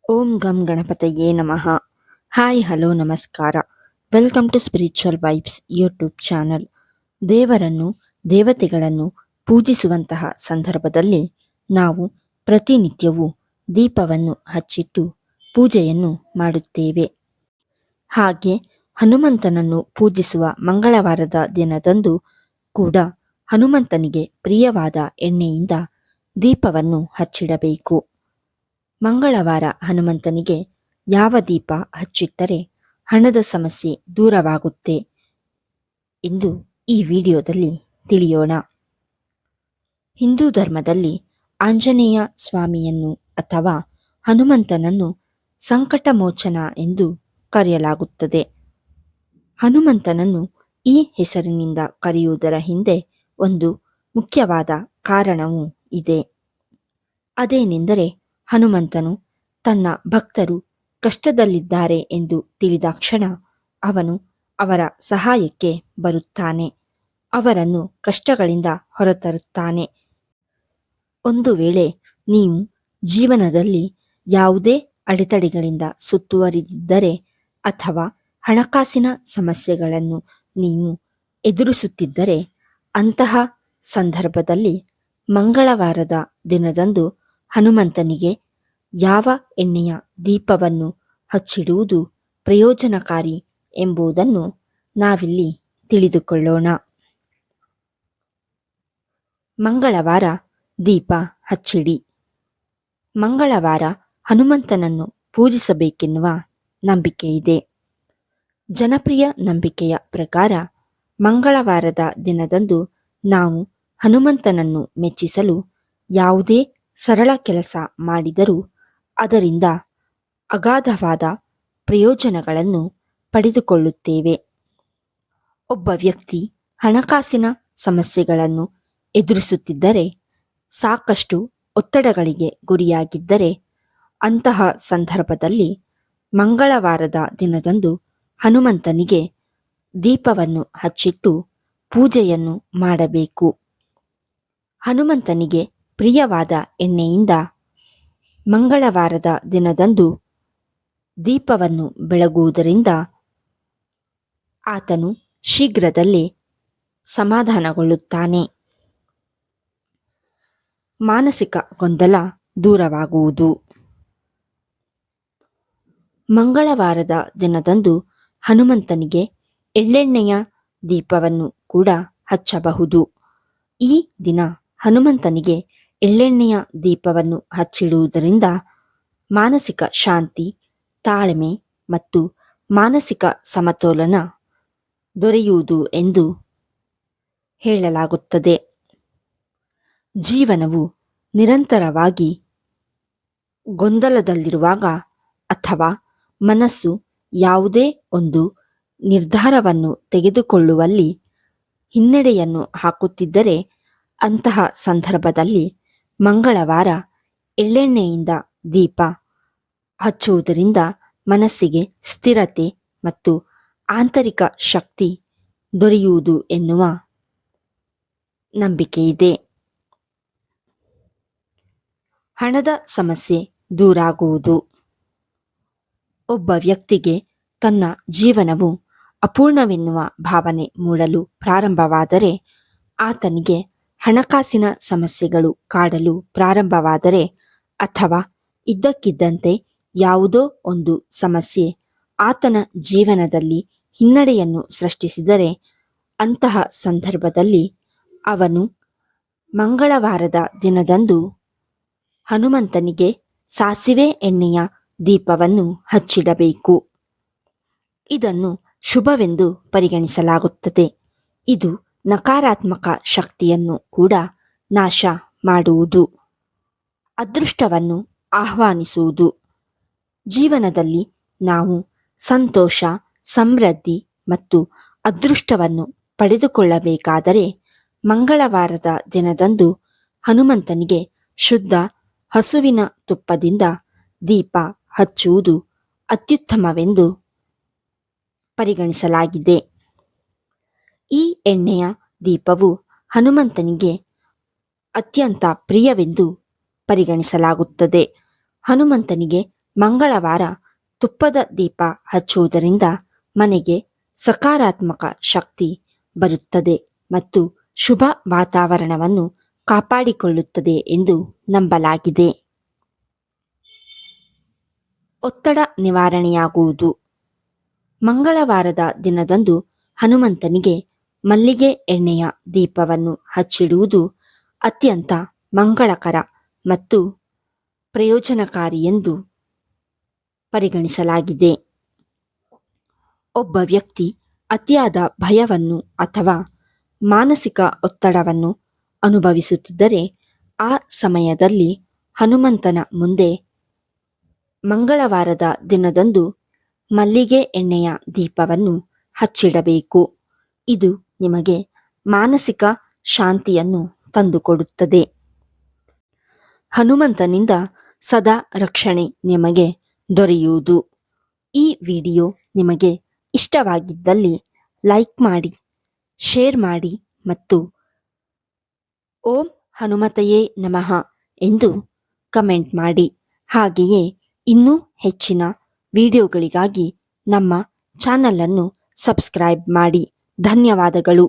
ಓಂ ಗಂ ಗಣಪತಯೇ ನಮಃ. ಹಾಯ್ ಹಲೋ ನಮಸ್ಕಾರ. Welcome to Spiritual Vibes YouTube channel. ದೇವರನ್ನು ದೇವತೆಗಳನ್ನು ಪೂಜಿಸುವಂತಹ ಸಂದರ್ಭದಲ್ಲಿ ನಾವು ಪ್ರತಿನಿತ್ಯವೂ ದೀಪವನ್ನು ಹಚ್ಚಿಟ್ಟು ಪೂಜೆಯನ್ನು ಮಾಡುತ್ತೇವೆ. ಹಾಗೆ ಹನುಮಂತನನ್ನು ಪೂಜಿಸುವ ಮಂಗಳವಾರದ ದಿನದಂದು ಕೂಡ ಹನುಮಂತನಿಗೆ ಪ್ರಿಯವಾದ ಎಣ್ಣೆಯಿಂದ ದೀಪವನ್ನು ಹಚ್ಚಿಡಬೇಕು. ಮಂಗಳವಾರ ಹನುಮಂತನಿಗೆ ಯಾವ ದೀಪ ಹಚ್ಚಿಟ್ಟರೆ ಹಣದ ಸಮಸ್ಯೆ ದೂರವಾಗುತ್ತೆ ಎಂದು ಈ ವಿಡಿಯೋದಲ್ಲಿ ತಿಳಿಯೋಣ. ಹಿಂದೂ ಧರ್ಮದಲ್ಲಿ ಆಂಜನೇಯ ಸ್ವಾಮಿಯನ್ನು ಅಥವಾ ಹನುಮಂತನನ್ನು ಸಂಕಟ ಮೋಚನ ಎಂದು ಕರೆಯಲಾಗುತ್ತದೆ. ಹನುಮಂತನನ್ನು ಈ ಹೆಸರಿನಿಂದ ಕರೆಯುವುದರ ಹಿಂದೆ ಒಂದು ಮುಖ್ಯವಾದ ಕಾರಣವೂ ಇದೆ. ಅದೇನೆಂದರೆ ಹನುಮಂತನು ತನ್ನ ಭಕ್ತರು ಕಷ್ಟದಲ್ಲಿದ್ದಾರೆ ಎಂದು ತಿಳಿದಾಕ್ಷಣ ಅವನು ಅವರ ಸಹಾಯಕ್ಕೆ ಬರುತ್ತಾನೆ, ಅವರನ್ನು ಕಷ್ಟಗಳಿಂದ ಹೊರತರುತ್ತಾನೆ. ಒಂದು ವೇಳೆ ನೀವು ಜೀವನದಲ್ಲಿ ಯಾವುದೇ ಅಡೆತಡೆಗಳಿಂದ ಸುತ್ತುವರಿದಿದ್ದರೆ ಅಥವಾ ಹಣಕಾಸಿನ ಸಮಸ್ಯೆಗಳನ್ನು ನೀವು ಎದುರಿಸುತ್ತಿದ್ದರೆ ಅಂತಹ ಸಂದರ್ಭದಲ್ಲಿ ಮಂಗಳವಾರದ ದಿನದಂದು ಹನುಮಂತನಿಗೆ ಯಾವ ಎಣ್ಣೆಯ ದೀಪವನ್ನು ಹಚ್ಚಿಡುವುದು ಪ್ರಯೋಜನಕಾರಿ ಎಂಬುದನ್ನು ನಾವಿಲ್ಲಿ ತಿಳಿದುಕೊಳ್ಳೋಣ. ಮಂಗಳವಾರ ದೀಪ ಹಚ್ಚಿಡಿ. ಮಂಗಳವಾರ ಹನುಮಂತನನ್ನು ಪೂಜಿಸಬೇಕೆನ್ನುವ ನಂಬಿಕೆ ಇದೆ. ಜನಪ್ರಿಯ ನಂಬಿಕೆಯ ಪ್ರಕಾರ ಮಂಗಳವಾರದ ದಿನದಂದು ನಾವು ಹನುಮಂತನನ್ನು ಮೆಚ್ಚಿಸಲು ಯಾವುದೇ ಸರಳ ಕೆಲಸ ಮಾಡಿದರೂ ಅದರಿಂದ ಅಗಾಧವಾದ ಪ್ರಯೋಜನಗಳನ್ನು ಪಡೆದುಕೊಳ್ಳುತ್ತೇವೆ. ಒಬ್ಬ ವ್ಯಕ್ತಿ ಹಣಕಾಸಿನ ಸಮಸ್ಯೆಗಳನ್ನು ಎದುರಿಸುತ್ತಿದ್ದರೆ, ಸಾಕಷ್ಟು ಒತ್ತಡಗಳಿಗೆ ಗುರಿಯಾಗಿದ್ದರೆ ಅಂತಹ ಸಂದರ್ಭದಲ್ಲಿ ಮಂಗಳವಾರದ ದಿನದಂದು ಹನುಮಂತನಿಗೆ ದೀಪವನ್ನು ಹಚ್ಚಿಟ್ಟು ಪೂಜೆಯನ್ನು ಮಾಡಬೇಕು. ಹನುಮಂತನಿಗೆ ಪ್ರಿಯವಾದ ಎಣ್ಣೆಯಿಂದ ಮಂಗಳವಾರದ ದಿನದಂದು ದೀಪವನ್ನು ಬೆಳಗುವುದರಿಂದ ಆತನು ಶೀಘ್ರದಲ್ಲೇ ಸಮಾಧಾನಗೊಳ್ಳುತ್ತಾನೆ. ಮಾನಸಿಕ ಗೊಂದಲ ದೂರವಾಗುವುದು. ಮಂಗಳವಾರದ ದಿನದಂದು ಹನುಮಂತನಿಗೆ ಎಳ್ಳೆಣ್ಣೆಯ ದೀಪವನ್ನು ಕೂಡ ಹಚ್ಚಬಹುದು. ಈ ದಿನ ಹನುಮಂತನಿಗೆ ಎಳ್ಳೆಣ್ಣೆಯ ದೀಪವನ್ನು ಹಚ್ಚಿಡುವುದರಿಂದ ಮಾನಸಿಕ ಶಾಂತಿ, ತಾಳ್ಮೆ ಮತ್ತು ಮಾನಸಿಕ ಸಮತೋಲನ ದೊರೆಯುವುದು ಎಂದು ಹೇಳಲಾಗುತ್ತದೆ. ಜೀವನವು ನಿರಂತರವಾಗಿ ಗೊಂದಲದಲ್ಲಿರುವಾಗ ಅಥವಾ ಮನಸ್ಸು ಯಾವುದೇ ಒಂದು ನಿರ್ಧಾರವನ್ನು ತೆಗೆದುಕೊಳ್ಳುವಲ್ಲಿ ಹಿನ್ನಡೆಯನ್ನು ಹಾಕುತ್ತಿದ್ದರೆ ಅಂತಹ ಸಂದರ್ಭದಲ್ಲಿ ಮಂಗಳವಾರ ಎಳ್ಳೆಣ್ಣೆಯಿಂದ ದೀಪ ಹಚ್ಚುವುದರಿಂದ ಮನಸ್ಸಿಗೆ ಸ್ಥಿರತೆ ಮತ್ತು ಆಂತರಿಕ ಶಕ್ತಿ ದೊರೆಯುವುದು ಎನ್ನುವ ನಂಬಿಕೆಯಿದೆ. ಹಣದ ಸಮಸ್ಯೆ ದೂರಾಗುವುದು. ಒಬ್ಬ ವ್ಯಕ್ತಿಗೆ ತನ್ನ ಜೀವನವು ಅಪೂರ್ಣವೆನ್ನುವ ಭಾವನೆ ಮೂಡಲು ಪ್ರಾರಂಭವಾದರೆ, ಆತನಿಗೆ ಹಣಕಾಸಿನ ಸಮಸ್ಯೆಗಳು ಕಾಡಲು ಪ್ರಾರಂಭವಾದರೆ ಅಥವಾ ಇದ್ದಕ್ಕಿದ್ದಂತೆ ಯಾವುದೋ ಒಂದು ಸಮಸ್ಯೆ ಆತನ ಜೀವನದಲ್ಲಿ ಹಿನ್ನಡೆಯನ್ನು ಸೃಷ್ಟಿಸಿದರೆ ಅಂತಹ ಸಂದರ್ಭದಲ್ಲಿ ಅವನು ಮಂಗಳವಾರದ ದಿನದಂದು ಹನುಮಂತನಿಗೆ ಸಾಸಿವೆ ಎಣ್ಣೆಯ ದೀಪವನ್ನು ಹಚ್ಚಿಡಬೇಕು. ಇದನ್ನು ಶುಭವೆಂದು ಪರಿಗಣಿಸಲಾಗುತ್ತದೆ. ಇದು ನಕಾರಾತ್ಮಕ ಶಕ್ತಿಯನ್ನು ಕೂಡ ನಾಶ ಮಾಡುವುದು, ಅದೃಷ್ಟವನ್ನು ಆಹ್ವಾನಿಸುವುದು. ಜೀವನದಲ್ಲಿ ನಾವು ಸಂತೋಷ, ಸಮೃದ್ಧಿ ಮತ್ತು ಅದೃಷ್ಟವನ್ನು ಪಡೆದುಕೊಳ್ಳಬೇಕಾದರೆ ಮಂಗಳವಾರದ ದಿನದಂದು ಹನುಮಂತನಿಗೆ ಶುದ್ಧ ಹಸುವಿನ ತುಪ್ಪದಿಂದ ದೀಪ ಹಚ್ಚುವುದು ಅತ್ಯುತ್ತಮವೆಂದು ಪರಿಗಣಿಸಲಾಗಿದೆ. ಈ ಎಣ್ಣೆಯ ದೀಪವು ಹನುಮಂತನಿಗೆ ಅತ್ಯಂತ ಪ್ರಿಯವೆಂದು ಪರಿಗಣಿಸಲಾಗುತ್ತದೆ. ಹನುಮಂತನಿಗೆ ಮಂಗಳವಾರ ತುಪ್ಪದ ದೀಪ ಹಚ್ಚುವುದರಿಂದ ಮನೆಗೆ ಸಕಾರಾತ್ಮಕ ಶಕ್ತಿ ಬರುತ್ತದೆ ಮತ್ತು ಶುಭ ವಾತಾವರಣವನ್ನು ಕಾಪಾಡಿಕೊಳ್ಳುತ್ತದೆ ಎಂದು ನಂಬಲಾಗಿದೆ. ಒತ್ತಡ ನಿವಾರಣೆಯಾಗುವುದು. ಮಂಗಳವಾರದ ದಿನದಂದು ಹನುಮಂತನಿಗೆ ಮಲ್ಲಿಗೆ ಎಣ್ಣೆಯ ದೀಪವನ್ನು ಹಚ್ಚಿಡುವುದು ಅತ್ಯಂತ ಮಂಗಳಕರ ಮತ್ತು ಪ್ರಯೋಜನಕಾರಿ ಎಂದು ಪರಿಗಣಿಸಲಾಗಿದೆ. ಒಬ್ಬ ವ್ಯಕ್ತಿ ಅತಿಯಾದ ಭಯವನ್ನು ಅಥವಾ ಮಾನಸಿಕ ಒತ್ತಡವನ್ನು ಅನುಭವಿಸುತ್ತಿದ್ದರೆ ಆ ಸಮಯದಲ್ಲಿ ಹನುಮಂತನ ಮುಂದೆ ಮಂಗಳವಾರದ ದಿನದಂದು ಮಲ್ಲಿಗೆ ಎಣ್ಣೆಯ ದೀಪವನ್ನು ಹಚ್ಚಿಡಬೇಕು. ಇದು ನಿಮಗೆ ಮಾನಸಿಕ ಶಾಂತಿಯನ್ನು ತಂದುಕೊಡುತ್ತದೆ. ಹನುಮಂತನಿಂದ ಸದಾ ರಕ್ಷಣೆ ನಿಮಗೆ ದೊರೆಯುವುದು. ಈ ವಿಡಿಯೋ ನಿಮಗೆ ಇಷ್ಟವಾಗಿದ್ದಲ್ಲಿ ಲೈಕ್ ಮಾಡಿ, ಶೇರ್ ಮಾಡಿ ಮತ್ತು ಓಂ ಹನುಮತಯೇ ನಮಃ ಎಂದು ಕಮೆಂಟ್ ಮಾಡಿ. ಹಾಗೆಯೇ ಇನ್ನೂ ಹೆಚ್ಚಿನ ವಿಡಿಯೋಗಳಿಗಾಗಿ ನಮ್ಮ ಚಾನಲನ್ನು ಸಬ್ಸ್ಕ್ರೈಬ್ ಮಾಡಿ. ಧನ್ಯವಾದಗಳು.